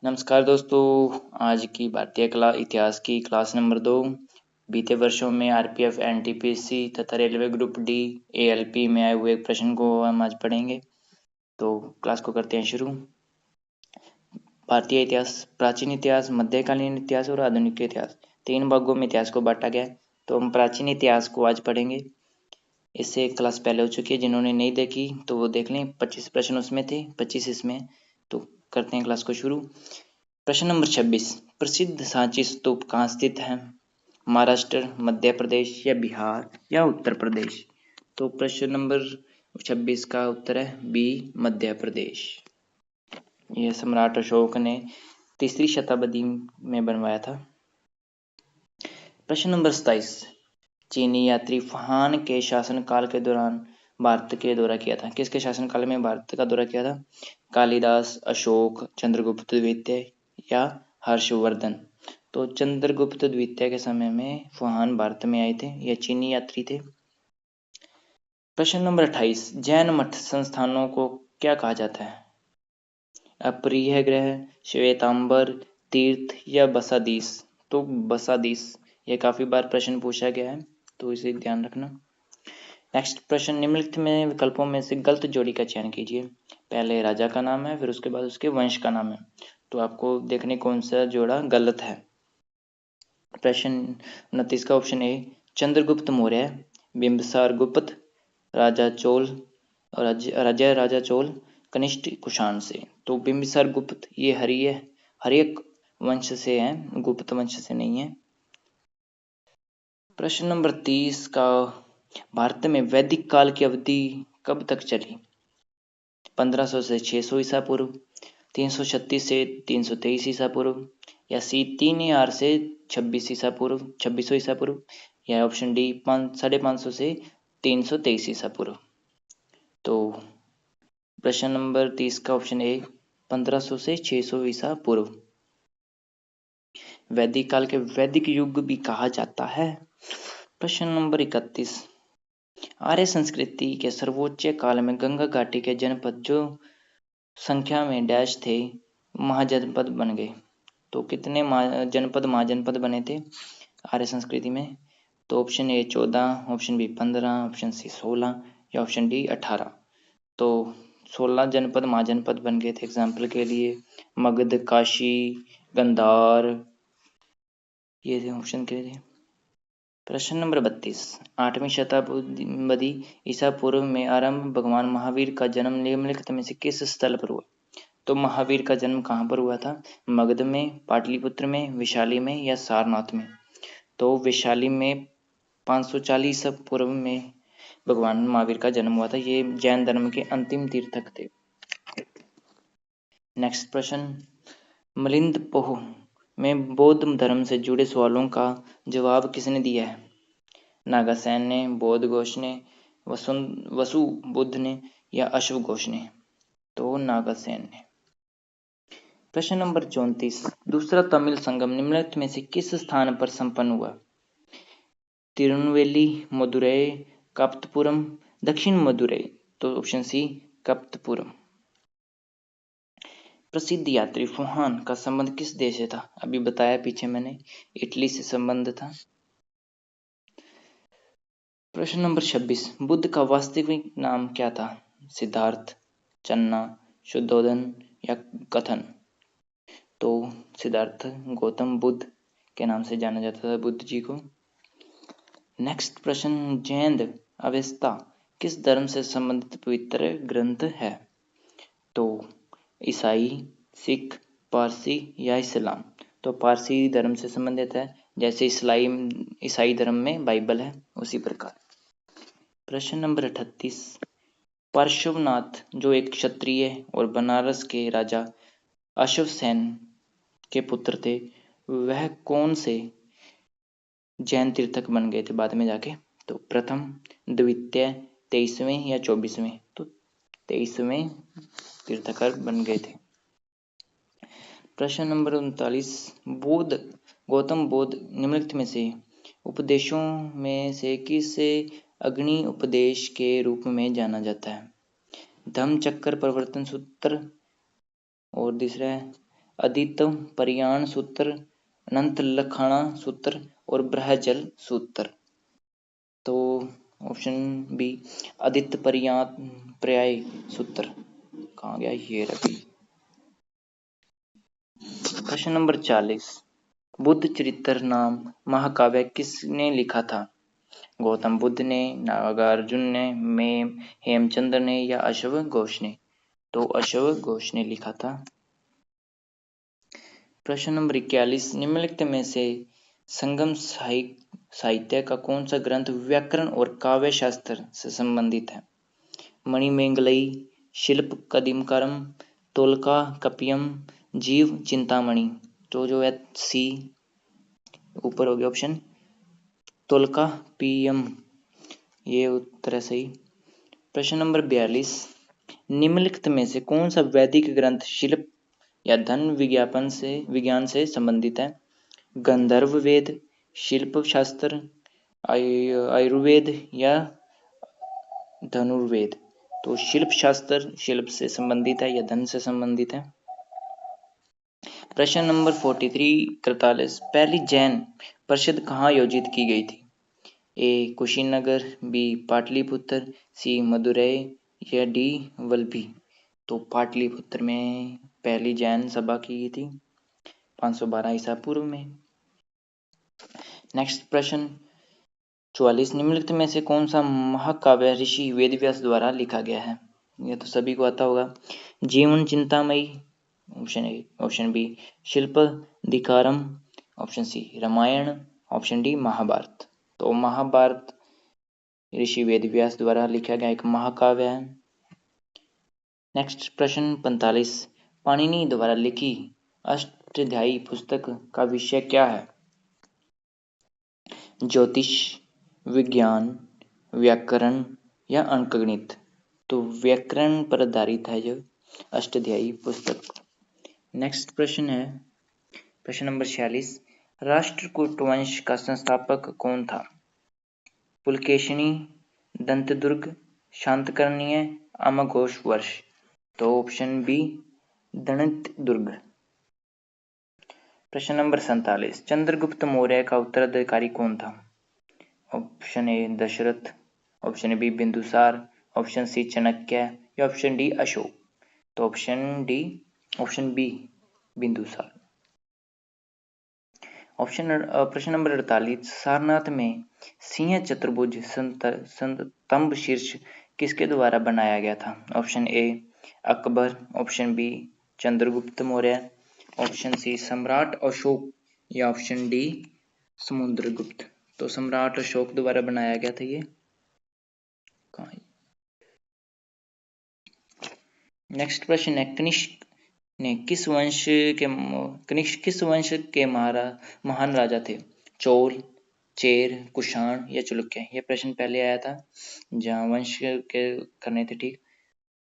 नमस्कार दोस्तों, आज की भारतीय कला इतिहास की क्लास नंबर 2। बीते वर्षों में आरपीएफ, एनटीपीसी तथा रेलवे ग्रुप डी, एएलपी में आए हुए एक प्रश्न को हम आज पढ़ेंगे। तो क्लास को करते हैं शुरू। भारतीय इतिहास, प्राचीन इतिहास, मध्यकालीन इतिहास और आधुनिक इतिहास, 3 भागों में इतिहास को बांटा गया है। तो हम प्राचीन इतिहास को आज पढ़ेंगे। इससे एक क्लास पहले हो चुकी है, जिन्होंने नहीं देखी तो वो देख लें। 25 प्रश्न उसमें थे, 25 इसमें। तो करते हैं क्लास को शुरू। प्रश्न नंबर 26, प्रसिद्ध सांची स्तूप कहाँ स्थित है? महाराष्ट्र, मध्य प्रदेश या बिहार या उत्तर प्रदेश? तो प्रश्न नंबर 26 का उत्तर है बी, मध्य प्रदेश। यह सम्राट अशोक ने 3री शताब्दी में बनवाया था। प्रश्न नंबर 27, चीनी यात्री फहान के शासनकाल के दौरान भारत के दौरा किया था? किसके शासनकाल में भारत का दौरा किया था? कालिदास, अशोक, चंद्रगुप्त द्वितीय या हर्षवर्धन? तो चंद्रगुप्त द्वितीय के समय में फहान भारत में आए थे, यह चीनी यात्री थे। प्रश्न नंबर 28, जैन मठ संस्थानों को क्या कहा जाता है? अपरिह ग्रह, श्वेतांबर, तीर्थ या बसादीस? तो बसादीस, यह काफी बार प्रश्न पूछा गया है, तो इसे ध्यान रखना। नेक्स्ट प्रश्न, निम्नलिखित में विकल्पों में से गलत जोड़ी का चयन कीजिए। पहले राजा का नाम है, फिर उसके बाद उसके वंश का नाम है, तो आपको देखने कौन सा जोड़ा गलत है। प्रश्न 29 का ऑप्शन ए, चंद्रगुप्त मौर्य, बिंबिसार गुप्त, राजा चोल, राजा चोल, कनिष्ठ कुषाण से? तो बिंबिसार गुप्त ये हर्यक वंश से है, गुप्त वंश से नहीं है। प्रश्न नंबर 30 का, भारत में वैदिक काल की अवधि कब तक चली? 1500 से 600 ईसा पूर्व, 336 से 323 ईसा पूर्व, या सी 3000 से 26 ईसा पूर्व, 2600 ईसा पूर्व, या ऑप्शन डी 550 से 323 ईसा पूर्व? तो प्रश्न नंबर 30 का ऑप्शन ए 1500 से 600 ईसा पूर्व। वैदिक काल के वैदिक युग भी कहा जाता है। प्रश्न नंबर 31, आर्य संस्कृति के सर्वोच्च काल में गंगा घाटी के जनपद जो संख्या में डैश थे महाजनपद बन गए? तो कितने जनपद महाजनपद बने थे आर्य संस्कृति में? तो option A 14, option B 15, option C 16 या ऑप्शन डी 18? तो 16 जनपद महाजनपद बन गए थे। एग्जाम्पल के लिए मगध, काशी, गंधार, ये थे ऑप्शन के लिए। प्रश्न नंबर 32, 8वीं शताब्दी ईसा पूर्व में आरंभ भगवान महावीर का जन्म निम्नलिखित में से किस स्थल पर हुआ? तो महावीर का जन्म कहाँ पर हुआ था? मगध में, पाटलिपुत्र में, विशाली में या सारनाथ में? तो विशाली में 540 पूर्व में भगवान महावीर का जन्म हुआ था। ये जैन धर्म के अंतिम तीर्थक थे। नेक्स्ट प्रश्न, मिलिंद पोह में बौद्ध धर्म से जुड़े सवालों का जवाब किसने दिया है? नागासेन ने, बौद्ध घोष ने, वसु बुद्ध ने या अश्व घोष ने? तो नागासेन ने। प्रश्न नंबर 34, दूसरा तमिल संगम निम्नलिखित में से किस स्थान पर संपन्न हुआ? तिरुनेलवेली, मदुरै, काप्तपुरम, दक्षिण मदुरै? तो ऑप्शन सी काप्तपुरम। प्रसिद्ध यात्री फुहान का संबंध किस देश से था? अभी बताया पीछे मैंने, इटली से संबंध था। प्रश्न नंबर 26, बुद्ध का वास्तविक नाम क्या था? सिद्धार्थ, चन्ना, शुद्धोधन या कथन? तो सिद्धार्थ गौतम बुद्ध के नाम से जाना जाता था बुद्ध जी को। नेक्स्ट प्रश्न, जैन अवेस्ता किस धर्म से संबंधित पवित्र ग्रंथ है? तो ईसाई, सिख, पारसी या इस्लाम? तो पारसी धर्म से संबंधित है, जैसे ईसाई धर्म में बाइबल है उसी प्रकार। प्रश्न नंबर 38, पार्श्वनाथ जो एक क्षत्रिय और बनारस के राजा अश्वसेन के पुत्र थे, वह कौन से जैन तीर्थक बन गए थे बाद में जाके? तो प्रथम, द्वितीय, 23वें या 24वें? तो 23वें तीर्थकर बन गए थे। प्रश्न नंबर 39, गौतम बुद्ध निम्नलिखित में से उपदेशों में से किसे अग्नि उपदेश के रूप में जाना जाता है? धम्म चक्र प्रवर्तन सूत्र, और दूसरा है अदित परियाण सूत्र, अनंत लखाना सूत्र और बृहजल सूत्र। तो ऑप्शन बी आदित्य पर्याय सूत्र कहाँ गया, ये रखी। प्रश्न नंबर 40, बुद्ध चरित्र नाम महाकाव्य किसने लिखा था? गौतम बुद्ध ने, नागार्जुन ने, में हेमचंद्र ने या अश्व घोष ने? तो अश्व घोष ने लिखा था। प्रश्न नंबर 41, निम्नलिखित में से संगम साहित्य का कौन सा ग्रंथ व्याकरण और काव्य शास्त्र से संबंधित है? मणिमेगलई, शिल्प कदीमकारम, तोलका कपियम, जीव चिंतामणि। तो जो है सी ऊपर हो गया ऑप्शन तोलका पीएम, ये उत्तर है सही। प्रश्न नंबर 42, निम्नलिखित में से कौन सा वैदिक ग्रंथ शिल्प या धन विज्ञान से संबंधित है? गंधर्व वेद, शिल्प शास्त्र, आयुर्वेद या धनुर्वेद? तो शिल्प शास्त्र शिल्प से संबंधित है या धन से संबंधित है। प्रश्न नंबर 43 पहली जैन परिषद कहाँ आयोजित की गई थी? ए कुशीनगर, बी पाटलिपुत्र, सी मदुरै या डी वल्लभी? तो पाटलिपुत्र में पहली जैन सभा की गई थी 512 ईसा पूर्व में। नेक्स्ट प्रश्न 44, निम्नलिखित में से कौन सा महाकाव्य ऋषि वेदव्यास द्वारा लिखा गया है? यह तो सभी को आता होगा। जीवन चिंतामयी ऑप्शन ए, ऑप्शन बी शिल्प दिकारम, option C Ramayan, option D Mahabharat. तो महाभारत ऋषि वेदव्यास द्वारा लिखा गया एक महाकाव्य है। नेक्स्ट प्रश्न 45, पाणिनि द्वारा लिखी अष्टाध्यायी पुस्तक का विषय क्या है? ज्योतिष, विज्ञान, व्याकरण या अंकगणित? तो व्याकरण पर आधारित है जो अष्टाध्यायी पुस्तक। नेक्स्ट प्रश्न है प्रश्न नंबर 46, राष्ट्रकूट वंश का संस्थापक कौन था? पुलकेशिनी, दंतदुर्ग, शातकर्णीय, अमरघोष वर्ष? तो ऑप्शन बी दंतदुर्ग। प्रश्न नंबर 47, चंद्रगुप्त मौर्य का उत्तराधिकारी कौन था? Option A Dasharatha, option B Bindusara, option C Chanakya या ऑप्शन डी अशोक? तो ऑप्शन बी बिंदुसार। प्रश्न नंबर 48, सारनाथ में सिंह चतुर्भुज स्तंभ शीर्ष किसके द्वारा बनाया गया था? Option A Akbar, option B Chandragupta Maurya, option C सम्राट अशोक या ऑप्शन डी समुद्रगुप्त? तो सम्राट अशोक द्वारा बनाया गया था ये। नेक्स्ट प्रश्न है कनिष्क किस वंश के महान राजा थे? चोल, चेर, कुषाण या चालुक्य? ये प्रश्न पहले आया था जहाँ वंश के करने थे ठीक,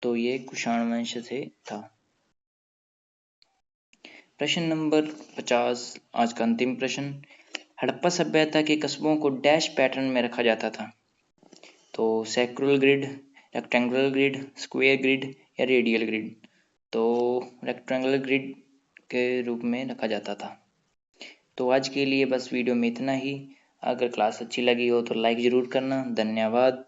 तो ये कुषाण वंश से था। प्रश्न नंबर 50, आज का अंतिम प्रश्न, हड़प्पा सभ्यता के कस्बों को डैश पैटर्न में रखा जाता था? तो circular grid, rectangular grid, square grid या रेडियल ग्रिड? तो रेक्टेंगुलर ग्रिड के रूप में रखा जाता था। तो आज के लिए बस वीडियो में इतना ही। अगर क्लास अच्छी लगी हो तो लाइक ज़रूर करना। धन्यवाद।